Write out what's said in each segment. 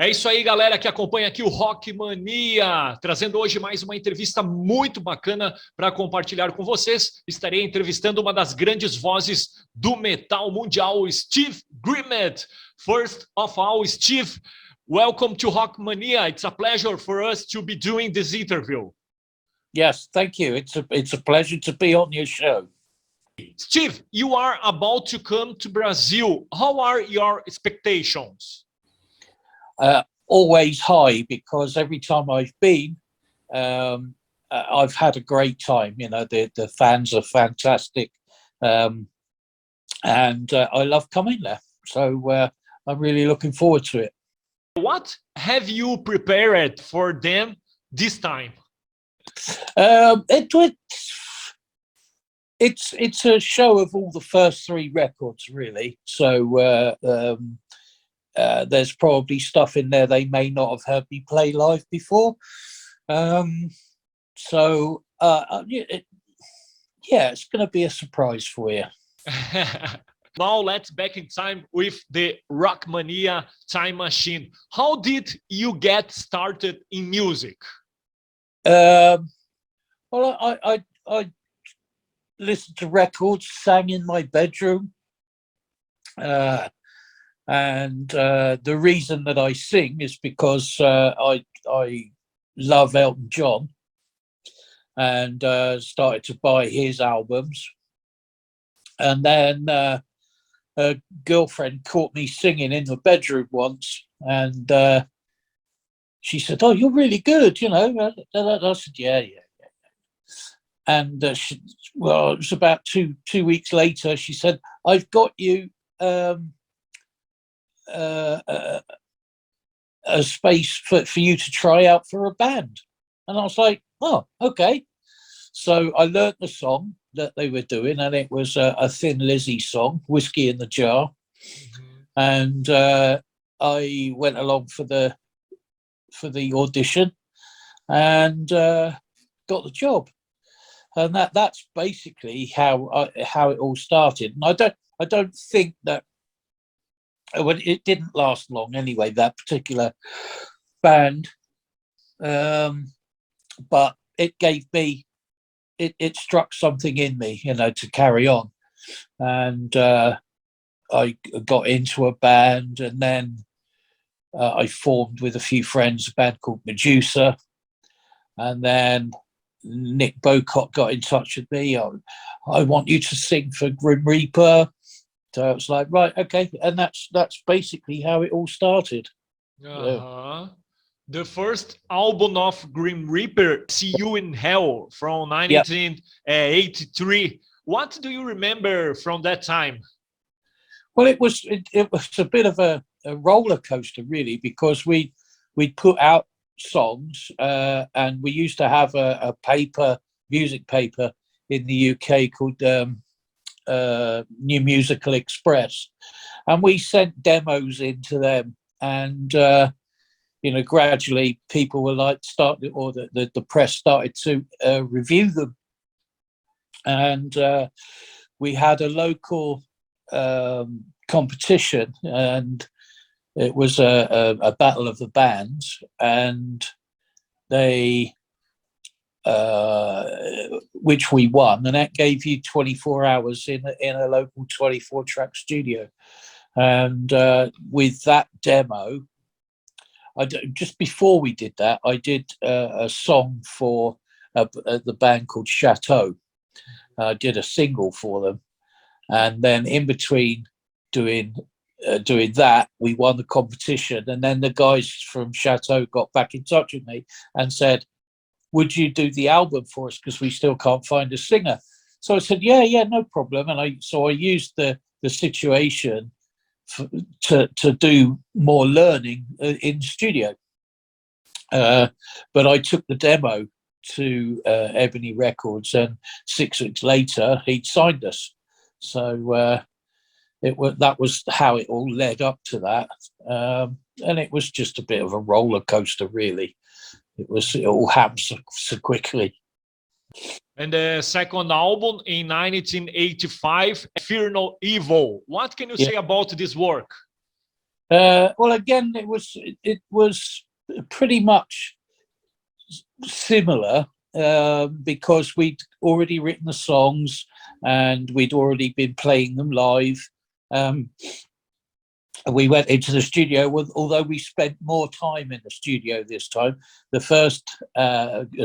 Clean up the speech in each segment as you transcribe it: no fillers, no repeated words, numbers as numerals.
É isso aí, galera, que acompanha aqui o Rock Mania, trazendo hoje mais uma entrevista muito bacana para compartilhar com vocês. Estarei entrevistando uma das grandes vozes do metal mundial, Steve Grimmett. First of all, Steve, welcome to Rock Mania. It's a pleasure for us to be doing this interview. Yes, thank you. It's a pleasure to be on your show. Steve, you are about to come to Brazil. How are your expectations? Always high, because every time I've been, I've had a great time. You know, the fans are fantastic, and I love coming there. So I'm really looking forward to it. What have you prepared for them this time? It's a show of all the first three records, really. So there's probably stuff in there they may not have heard me play live before. Yeah, it's going to be a surprise for you. Now let's back in time with the Rock Mania time machine. How did you get started in music? Well, I listened to records, sang in my bedroom. And the reason that I sing is because I love Elton John, and started to buy his albums. And then a girlfriend caught me singing in the bedroom once, and she said, "Oh, you're really good," you know. I said, "Yeah." And well, it was about two weeks later. She said, "I've got you a space for you to try out for a band." And I was like, "Oh, okay." So I learnt the song that they were doing, and it was a Thin Lizzy song, Whiskey in the Jar. And I went along for the audition, and got the job. And that's basically how it all started. And I don't think that, well, it didn't last long anyway, that particular band, but it gave me, it struck something in me, you know, to carry on. And I got into a band, and then I formed with a few friends a band called Medusa, and then Nick Bocott got in touch with me. I want you to sing for Grim Reaper. So I was like, right, okay, and that's basically how it all started. The first album of Grim Reaper, "See You in Hell," from 1983. What do you remember from that time? Well, it was a bit of a roller coaster, really, because we put out songs, and we used to have a music paper in the UK called New Musical Express, and we sent demos into them, and you know, gradually people were like the press started to review them, and we had a local competition, and it was a battle of the bands, and they which we won, and that gave you 24 hours in a local 24-track studio. And with that demo, just before we did that, I did a song for the band called Chateau. I did a single for them, and then in between doing that, we won the competition. And then the guys from Chateau got back in touch with me and said, "Would you do the album for us, because we still can't find a singer?" So I said, yeah, no problem. And I used the situation to do more learning in studio. But I took the demo to Ebony Records, and 6 weeks later he'd signed us. So that was how it all led up to that, and it was just a bit of a roller coaster, really. It all happened so quickly. And the second album in 1985, Fear No Evil. What can you say about this work? Well, again, it was pretty much similar because we'd already written the songs and we'd already been playing them live. We went into the studio, although we spent more time in the studio this time. The first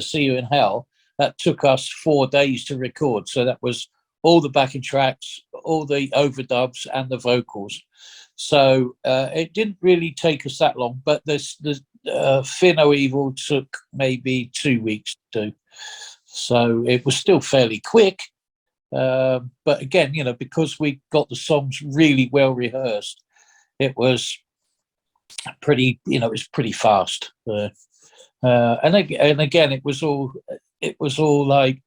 See You in Hell, that took us 4 days to record. So that was all the backing tracks, all the overdubs and the vocals. So it didn't really take us that long, but the Fear No Evil took maybe 2 weeks to do. So it was still fairly quick. But again, you know, because we got the songs really well rehearsed, it was pretty, you know, it was pretty fast. And again, it was all like,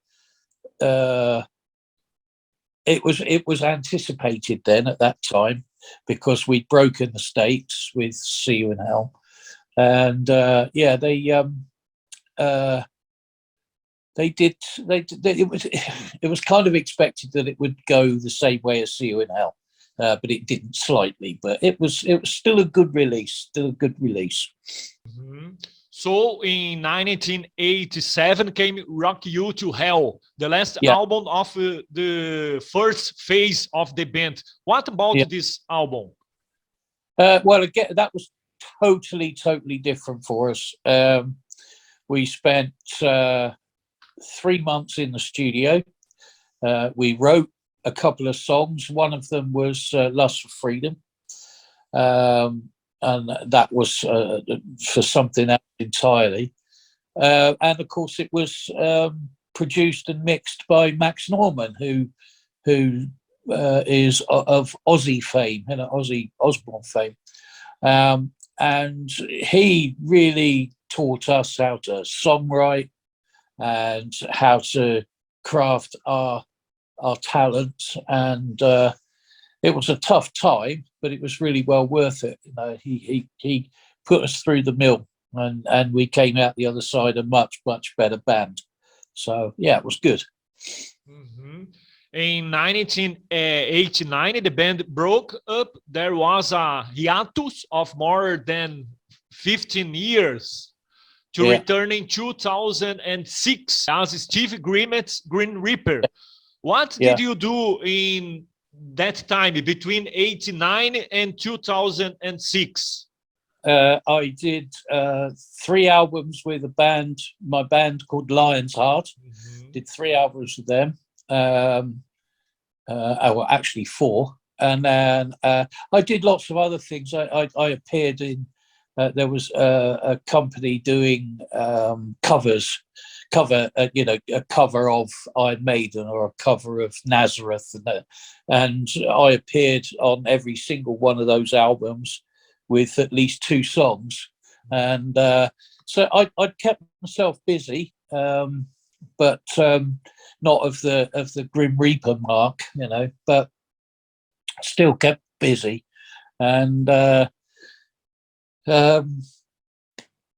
it was anticipated then at that time, because we'd broken the States with See You in Hell. And yeah, they did, it was kind of expected that it would go the same way as See You in Hell. But it didn't slightly, but it was still a good release, Mm-hmm. So in 1987 came Rock You to Hell, the last album of the first phase of the band. What about this album? Well, again, that was totally different for us. We spent 3 months in the studio. We wrote a couple of songs. One of them was Lust for Freedom, and that was for something else entirely. And of course it was produced and mixed by Max Norman, who is of Aussie fame, you know, Ozzy Osbourne fame. And he really taught us how to songwrite and how to craft our talents, and it was a tough time, but it was really well worth it. You know, he put us through the mill, and we came out the other side a much better band. So yeah, it was good. Mm-hmm. In 1989, the band broke up. There was a hiatus of more than 15 years to return in 2006 as Steve Grimmett's Green Reaper. What did you do in that time between 89 and 2006? I did 3 albums with my band called Lion's Heart. Mm-hmm. Did 3 albums with them. Well, actually 4. And then I did lots of other things. I appeared in, there was a company doing you know, a cover of Iron Maiden or a cover of Nazareth, and I appeared on every single one of those albums with at least 2 songs, and so I kept myself busy, but not of the Grim Reaper mark, you know, but still kept busy, and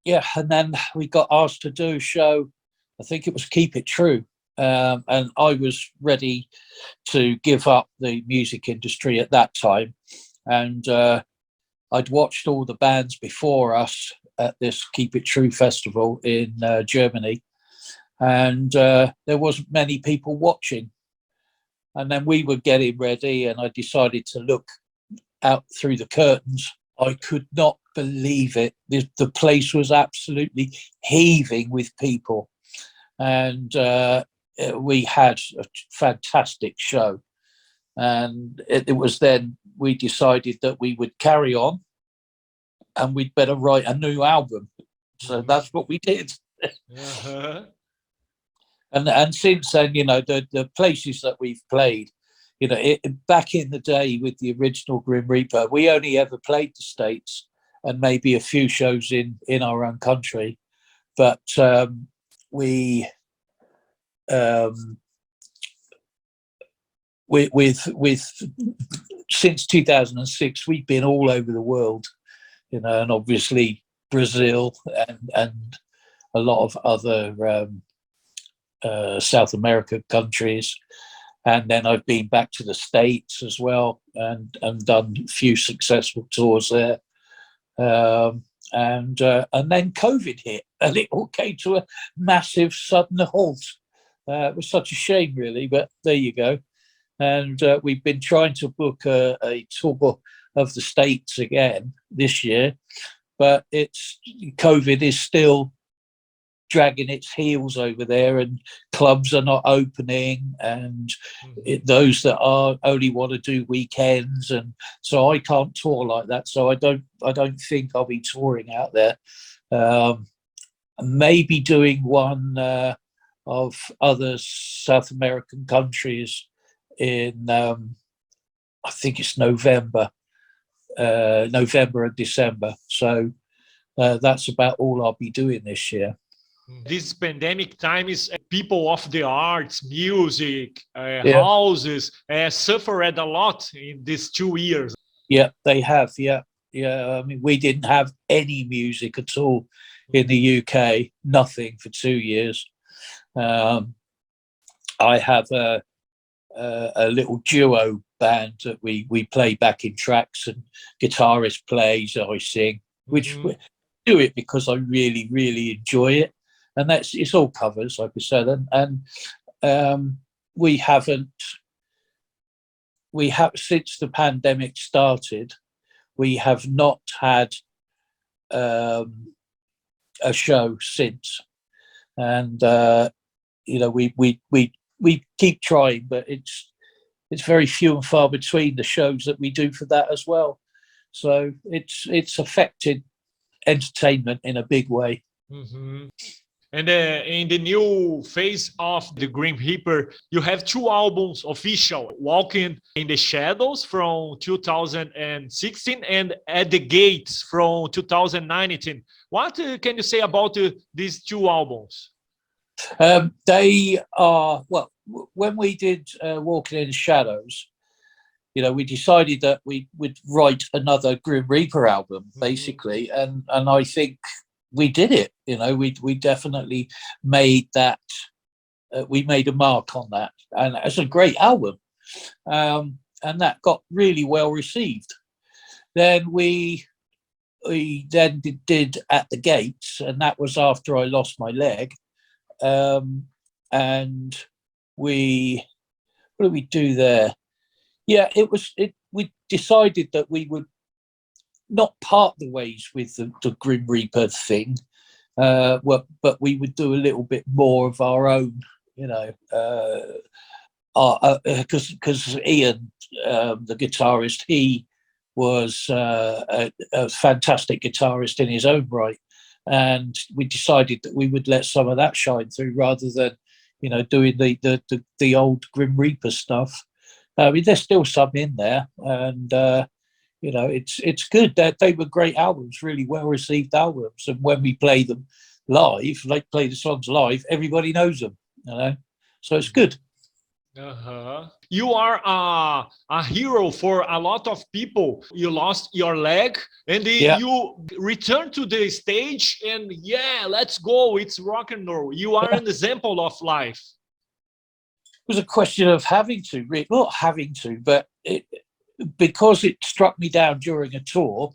yeah, and then we got asked to do a show. I think it was Keep It True, and I was ready to give up the music industry at that time, and I'd watched all the bands before us at this Keep It True festival in Germany, and there wasn't many people watching, and then we were getting ready, and I decided to look out through the curtains. I could not believe it. The place was absolutely heaving with people. And we had a fantastic show, and it was then we decided that we would carry on, and we'd better write a new album. So that's what we did. Uh-huh. And since then, you know, the places that we've played, you know, back in the day with the original Grim Reaper, we only ever played the States and maybe a few shows in our own country, but with since 2006 we've been all over the world, you know, and obviously Brazil and a lot of other South America countries, and then I've been back to the States as well and done a few successful tours there. And then COVID hit, and it all came to a massive sudden halt. It was such a shame, really, but there you go. And we've been trying to book a tour of the States again this year, but COVID is still dragging its heels over there, and clubs are not opening, and those that are only want to do weekends, and so I can't tour like that. So I don't think I'll be touring out there. Maybe doing one of other South American countries in I think it's November and December. So that's about all I'll be doing this year. This pandemic time is people of the arts, music, houses suffered a lot in these 2 years. Yeah, they have. Yeah. I mean, we didn't have any music at all in the UK, nothing for 2 years. I have a little duo band that we play backing tracks, and guitarist plays, I sing, which we do it because I really, really enjoy it. And it's all covers, like I said, and we have since the pandemic started, we have not had a show since, and you know, we keep trying, but it's very few and far between the shows that we do for that as well. So it's affected entertainment in a big way. And in the new phase of the Grim Reaper, you have 2 albums official, Walking in the Shadows from 2016 and At the Gates from 2019. What can you say about these 2 albums? They are, well, when we did Walking in the Shadows, you know, we decided that we would write another Grim Reaper album, basically, and I think we did it. You know, we definitely made that. We made a mark on that, and it's a great album, and that got really well received. Then we then did At the Gates, and that was after I lost my leg, and what did we do there? Yeah, we decided that we would not part the ways with the Grim Reaper thing, but we would do a little bit more of our own, you know, because Ian, the guitarist, he was a fantastic guitarist in his own right, and we decided that we would let some of that shine through rather than, you know, doing the old Grim Reaper stuff. I mean, there's still some in there, and you know, it's good. That they were great albums, really well received albums. And when we play them live, like play the songs live, everybody knows them, you know. So it's good. You are a hero for a lot of people. You lost your leg, and you returned to the stage, and let's go. It's rock and roll. You are an example of life. It was a question of having to, not having to, but because it struck me down during a tour,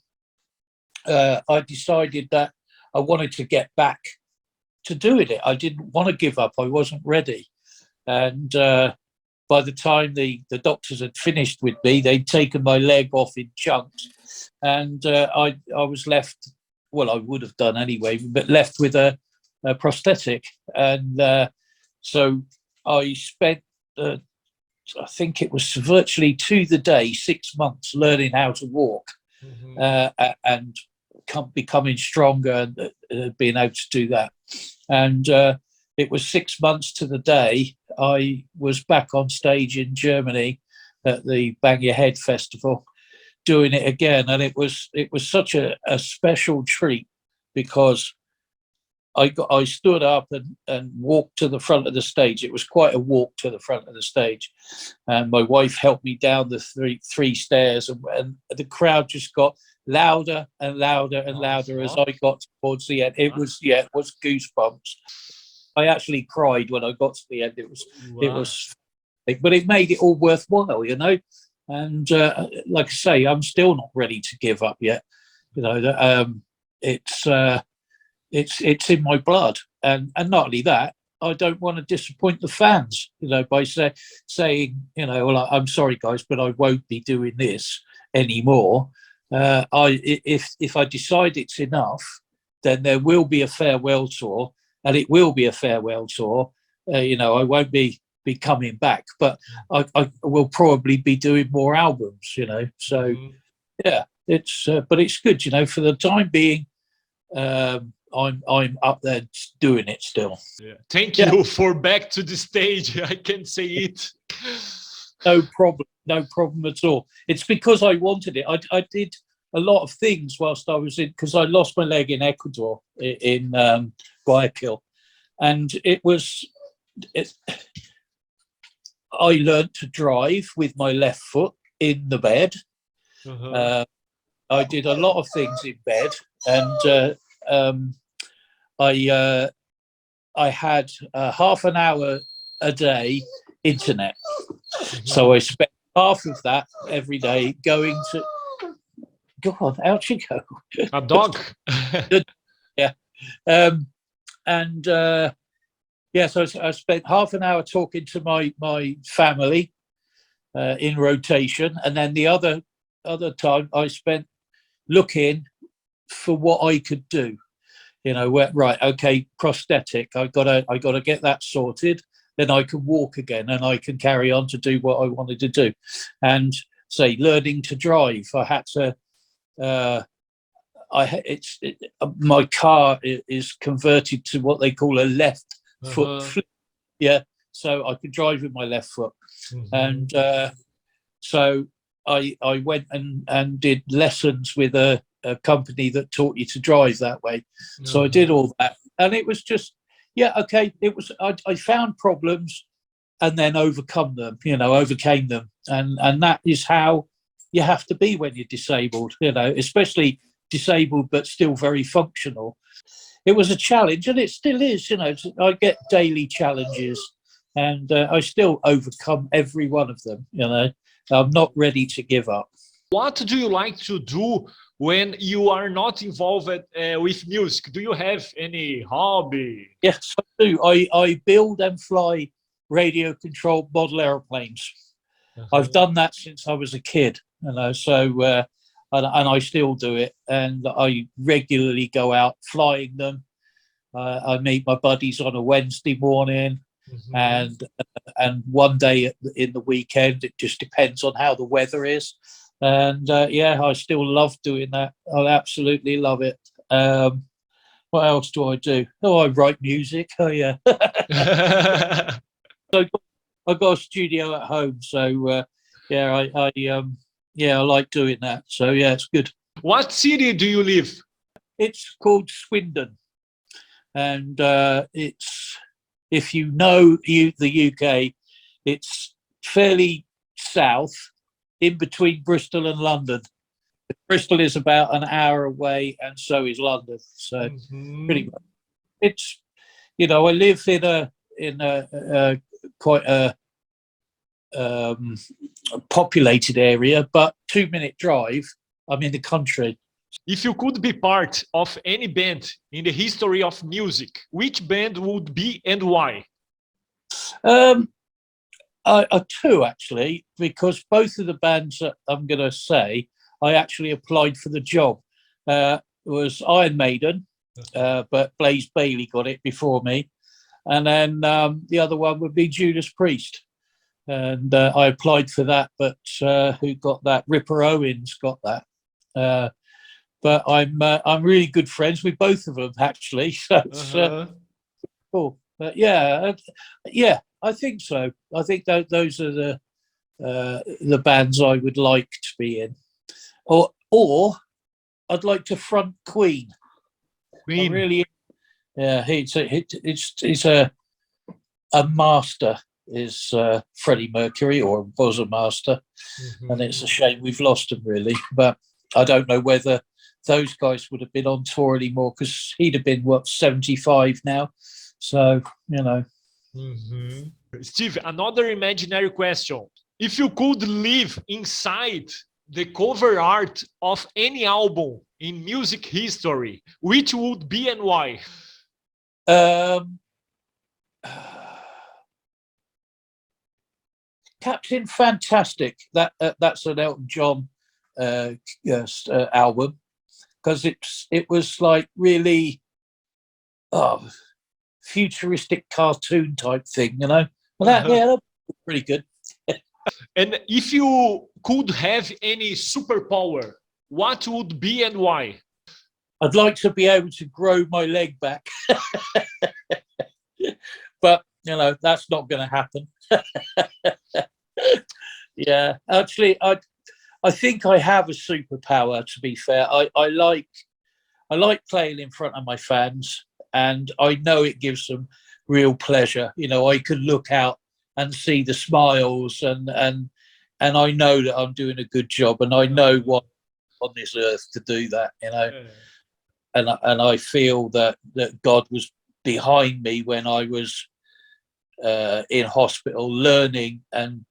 I decided that I wanted to get back to doing it. I didn't want to give up. I wasn't ready. And by the time the doctors had finished with me, they'd taken my leg off in chunks, and I was left, well, I would have done anyway, but left with a prosthetic. And so I spent, I think it was virtually to the day, 6 months learning how to walk, and becoming stronger and being able to do that. And it was 6 months to the day I was back on stage in Germany at the Bang Your Head Festival, doing it again. And it was such a special treat, because I stood up and walked to the front of the stage. It was quite a walk to the front of the stage, and my wife helped me down the three stairs, and the crowd just got louder and louder and louder as I got towards the end. It was goosebumps. I actually cried when I got to the end. It was, but it made it all worthwhile, you know. And like I say, I'm still not ready to give up yet. You know, it's in my blood, and not only that, I don't want to disappoint the fans, you know, by saying, you know, well, I'm sorry guys, but I won't be doing this anymore. If I decide it's enough, then there will be a farewell tour, and it will be a farewell tour. You know, I won't be coming back, but I will probably be doing more albums, you know. So yeah, but it's good, you know, for the time being. I'm up there doing it still. Yeah. Thank you for back to the stage. I can say it. No problem at all. It's because I wanted it. I did a lot of things whilst I was in, because I lost my leg in Ecuador, in Guayaquil, and I learned to drive with my left foot in the bed. I did a lot of things in bed, and I had half an hour a day internet, so I spent half of that every day going to. God, how'd you go? A dog. Yeah, so I spent half an hour talking to my family in rotation, and then the other time I spent looking for what I could do. You know, right, okay, prosthetic, I gotta get that sorted, then I can walk again and I can carry on to do what I wanted to do. And say learning to drive, I had to my car is converted to what they call a left foot flip. Yeah, so I could drive with my left foot. And so I went and did lessons with a company that taught you to drive that way. So I did all that, and it was just, yeah, okay, it was, I found problems and then overcome them, you know, overcame them, and that is how you have to be when you're disabled, you know, especially disabled but still very functional. It was a challenge, and it still is, you know. I get daily challenges, and I still overcome every one of them, you know. I'm not ready to give up. What do you like to do when you are not involved with music? Do you have any hobby? Yes, I do. I build and fly radio-controlled model airplanes. I've done that since I was a kid, you know, so and I still do it, and I regularly go out flying them. I meet my buddies on a Wednesday morning, and one day in the weekend. It just depends on how the weather is. And yeah, I still love doing that. I absolutely love it. What else do I do? Oh, I write music. Oh yeah. So I've got a studio at home, so yeah, I like doing that. So yeah, it's good. What city do you live? It's called Swindon, and it's, if you know the UK, it's fairly south, in between Bristol and London. Bristol is about an hour away, and so is London. So pretty much, it's, you know, I live in a quite a populated area, but 2-minute drive, I'm in the country. If you could be part of any band in the history of music, which band would be and why? Two, actually, because both of the bands that I'm going to say, I actually applied for the job. It was Iron Maiden, but Blaze Bayley got it before me. And then the other one would be Judas Priest. And I applied for that, but who got that? Ripper Owens got that. But I'm really good friends with both of them, actually. So it's cool. But yeah, I think so. I think those are the bands I would like to be in, or I'd like to front Queen. Queen, really? Yeah, it's a master. Is Freddie Mercury, or was a master, and it's a shame we've lost him, really. But I don't know whether those guys would have been on tour anymore, because he'd have been, what, 75 now. So, you know. Steve, another imaginary question. If you could live inside the cover art of any album in music history, which would be and why? Captain Fantastic. That's an Elton John album, because it was like really futuristic cartoon type thing, you know. Well, that was pretty good. And if you could have any superpower, what would be and why? I'd like to be able to grow my leg back. But, you know, that's not going to happen. Yeah, actually, I think I have a superpower, to be fair. I like playing in front of my fans, and I know it gives them real pleasure. You know, I can look out and see the smiles, and I know that I'm doing a good job, and I know what on this earth to do that, you know. And I feel that God was behind me when I was in hospital, learning and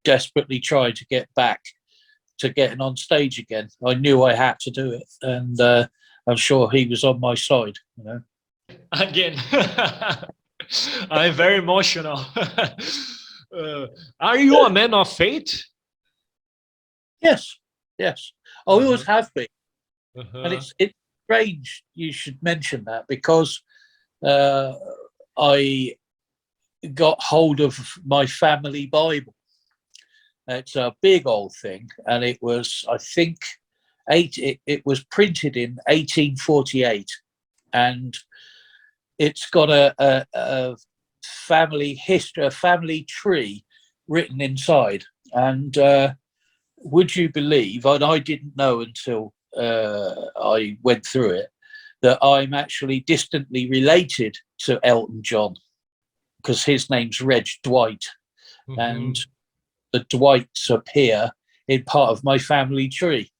desperately trying to get back to getting on stage again. I knew I had to do it, and I'm sure he was on my side, you know. Again, I'm very emotional. Are you a man of faith? Yes, I always have been. And it's strange you should mention that, because I got hold of my family Bible. It's a big old thing, and it was, I think, it was printed in 1848, and it's got a family history, a family tree written inside. And would you believe, and I didn't know until I went through it, that I'm actually distantly related to Elton John, because his name's Reg Dwight, and the Dwights appear in part of my family tree.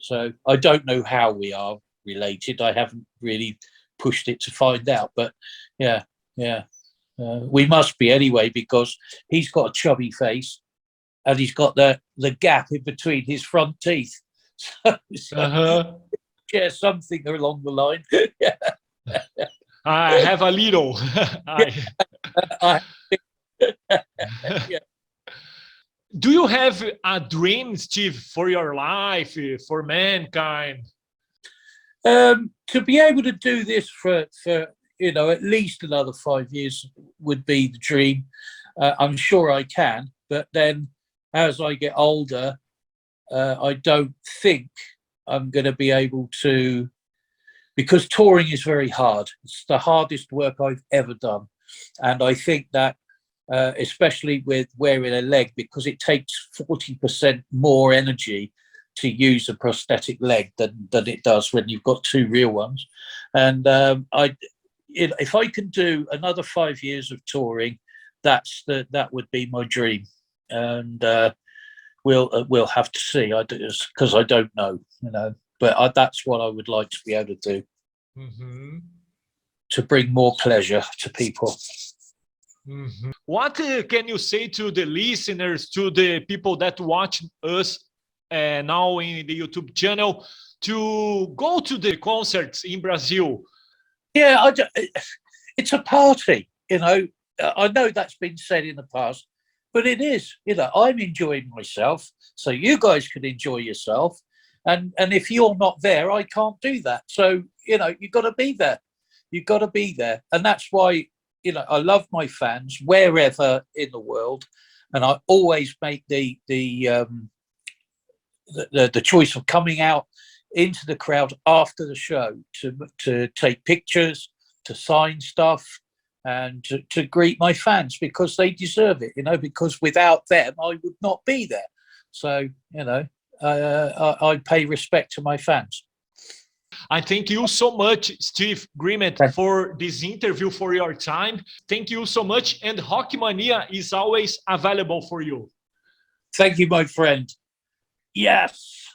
So I don't know how we are related. I haven't really pushed it to find out, but yeah. We must be anyway, because he's got a chubby face and he's got the gap in between his front teeth. So yeah, something along the line. I have a little. Yeah. Do you have a dream, Steve, for your life, for mankind? To be able to do this for you know, at least another 5 years would be the dream. I'm sure I can, but then as I get older, I don't think I'm going to be able to, because touring is very hard. It's the hardest work I've ever done. And I think that, especially with wearing a leg, because it takes 40% more energy to use a prosthetic leg than it does when you've got two real ones. And if I can do another 5 years of touring, that would be my dream. And we'll have to see. Because I don't know, you know. But that's what I would like to be able to do, to bring more pleasure to people. What can you say to the listeners, to the people that watch us now in the YouTube channel, to go to the concerts in Brazil? Yeah, it's a party, you know. I know that's been said in the past, but it is. You know, I'm enjoying myself, so you guys can enjoy yourself. And if you're not there, I can't do that. So, you know, you've got to be there. You've got to be there. And that's why, you know, I love my fans wherever in the world. And I always make the choice of coming out into the crowd after the show to take pictures, to sign stuff, and to greet my fans, because they deserve it, you know, because without them, I would not be there. So, you know, I pay respect to my fans. I thank you so much, Steve Grimmett, for this interview, for your time. Thank you so much. And Rock Mania is always available for you. Thank you, my friend. Yes.